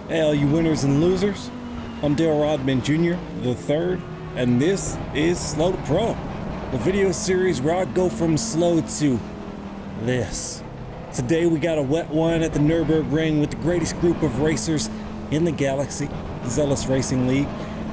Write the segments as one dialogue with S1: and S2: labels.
S1: Hey, all you winners and losers. I'm Dale Rodman Jr., the third, and this is Slow to Pro, the video series where I go from slow to this. Today we got a wet one at the Nürburgring with the greatest group of racers in the galaxy, Zealous Racing League,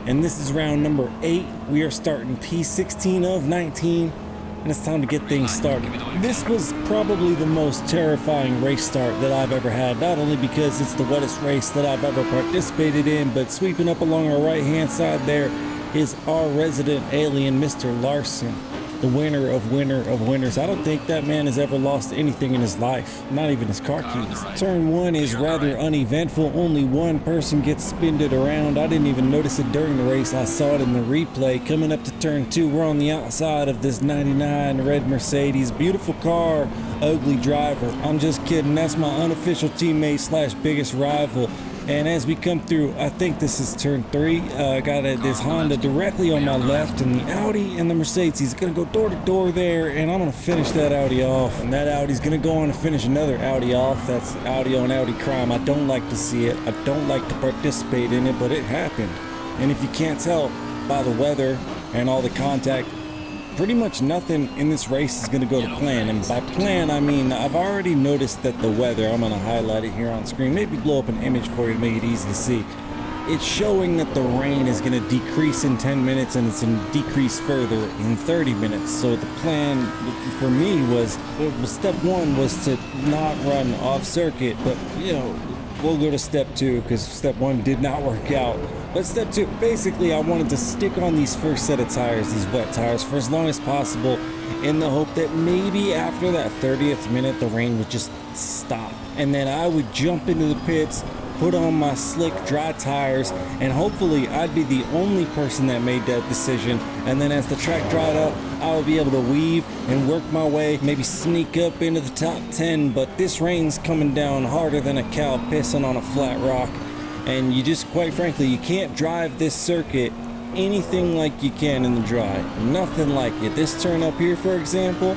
S1: and this is round number 8. We are starting P16 of 19. And it's time to get things started. This was probably the most terrifying race start that I've ever had, not only because it's the wettest race that I've ever participated in, but sweeping up along our right hand side there is our resident alien, Mr. Larson, the winner of winners. I don't think that man has ever lost anything in his life, not even his car keys. Turn 1 is rather uneventful. Only one person gets spinned around. I didn't even notice it during the race. I saw it in the replay. Coming up to turn 2, we're on the outside of this 99 red Mercedes. Beautiful car, ugly driver. I'm just kidding. That's my unofficial teammate slash biggest rival. And as we come through, I think this is turn 3, got this Honda directly on my left, and the Audi and the Mercedes is going to go door to door there, and I'm going to finish that Audi off. And that Audi's going to go on to finish another Audi off. That's Audi on Audi crime. I don't like to see it. I don't like to participate in it, but it happened. And if you can't tell by the weather and all the contact, pretty much nothing in this race is going to go to plan. And by plan, I mean I've already noticed that the weather, I'm going to highlight it here on screen, maybe blow up an image for you to make it easy to see. It's showing that the rain is going to decrease in 10 minutes and it's going to decrease further in 30 minutes. So the plan for me was, step 1 was to not run off circuit, but you know, we'll go to step 2 because step 1 did not work out. But step 2, basically I wanted to stick on these first set of tires, these wet tires, for as long as possible in the hope that maybe after that 30th minute the rain would just stop. And then I would jump into the pits, put on my slick dry tires, and hopefully I'd be the only person that made that decision. And then as the track dried up, I would be able to weave and work my way, maybe sneak up into the top 10. But this rain's coming down harder than a cow pissing on a flat rock. And you just, quite frankly, you can't drive this circuit anything like you can in the dry. Nothing like it. This turn up here, for example,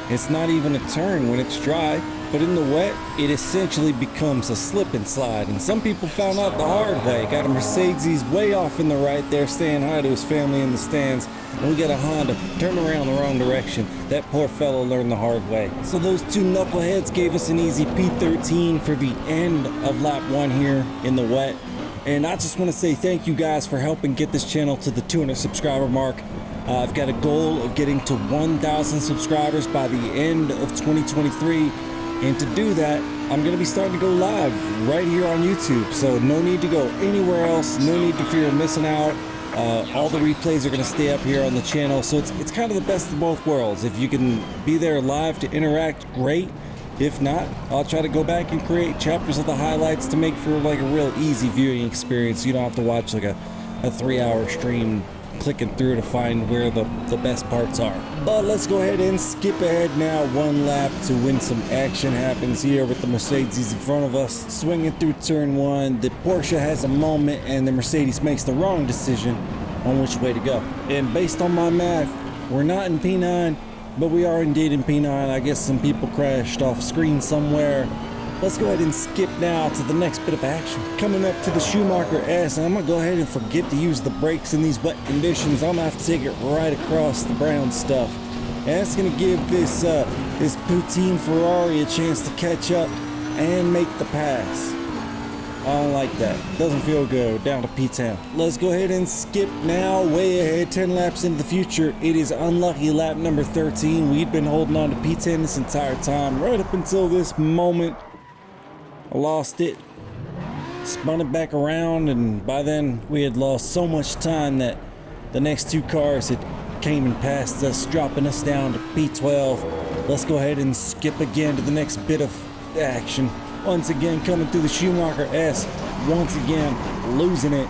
S1: it's not even a turn when it's dry, but in the wet, it essentially becomes a slip and slide. And some people found out the hard way. Got a Mercedes way off in the right there, saying hi to his family in the stands. And we got a Honda turn around the wrong direction. That poor fellow learned the hard way. So those two knuckleheads gave us an easy P13 for the end of lap 1 here in the wet. And I just want to say thank you guys for helping get this channel to the 200 subscriber mark. I've got a goal of getting to 1,000 subscribers by the end of 2023. And to do that, I'm going to be starting to go live right here on YouTube. So no need to go anywhere else. No need to fear missing out. All the replays are going to stay up here on the channel. So it's kind of the best of both worlds. If you can be there live to interact, great. If not, I'll try to go back and create chapters of the highlights to make for like a real easy viewing experience. You don't have to watch like a 3-hour stream clicking through to find where the best parts are. But let's go ahead and skip ahead now 1 lap to when some action happens here with the Mercedes in front of us. Swinging through turn 1, the Porsche has a moment and the Mercedes makes the wrong decision on which way to go. And based on my math, we're not in P9, but we are indeed in P9. I guess some people crashed off screen somewhere. Let's go ahead and skip now to the next bit of action. Coming up to the Schumacher S, and I'm gonna go ahead and forget to use the brakes in these wet conditions. I'm gonna have to take it right across the brown stuff. And that's gonna give this poutine Ferrari a chance to catch up and make the pass. I don't like that. Doesn't feel good. Down to P10. Let's go ahead and skip now, way ahead, 10 laps into the future. It is unlucky lap number 13. We'd been holding on to P10 this entire time, right up until this moment. I lost it, spun it back around, and by then we had lost so much time that the next 2 cars had came and passed us, dropping us down to P12. Let's go ahead and skip again to the next bit of action. Once again coming through the Schumacher S, once again losing it.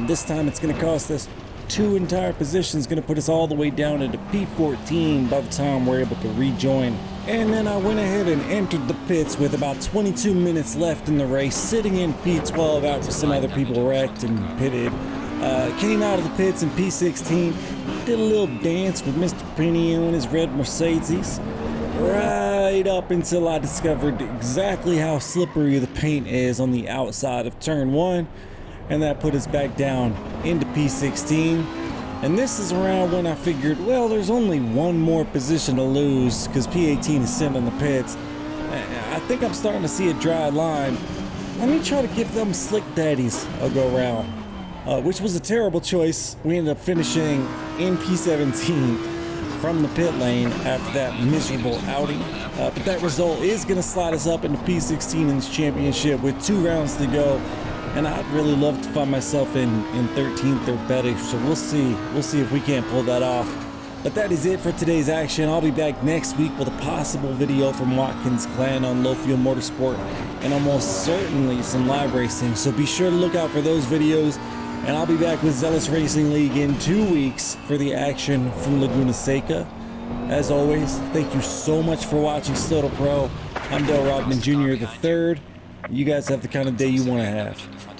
S1: This time it's going to cost us 2 entire positions, going to put us all the way down into P14 by the time we're able to rejoin. And then I went ahead and entered the pits with about 22 minutes left in the race, sitting in P12 after some other people wrecked and pitted. Came out of the pits in P16, did a little dance with Mr. Penny and his red Mercedes. right up until I discovered exactly how slippery the paint is on the outside of turn 1, and that put us back down into P16. And this is around when I figured, well, there's only one more position to lose because P18 is sitting in the pits. I think I'm starting to see a dry line. Let me try to give them slick daddies a go round, which was a terrible choice. We ended up finishing in P17 from the pit lane after that miserable outing. But that result is going to slide us up into P16 in this championship with 2 rounds to go. And I'd really love to find myself in 13th or better, so we'll see if we can't pull that off. But that is it for today's action. I'll be back next week with a possible video from Watkins Clan on Low Fuel Motorsport, and almost certainly some live racing, so be sure to look out for those videos. And I'll be back with Zealous Racing League in 2 weeks for the action from Laguna Seca. As always, thank you so much for watching Slow to Pro. I'm Dale Rodman Jr. III. You guys have the kind of day you want to have.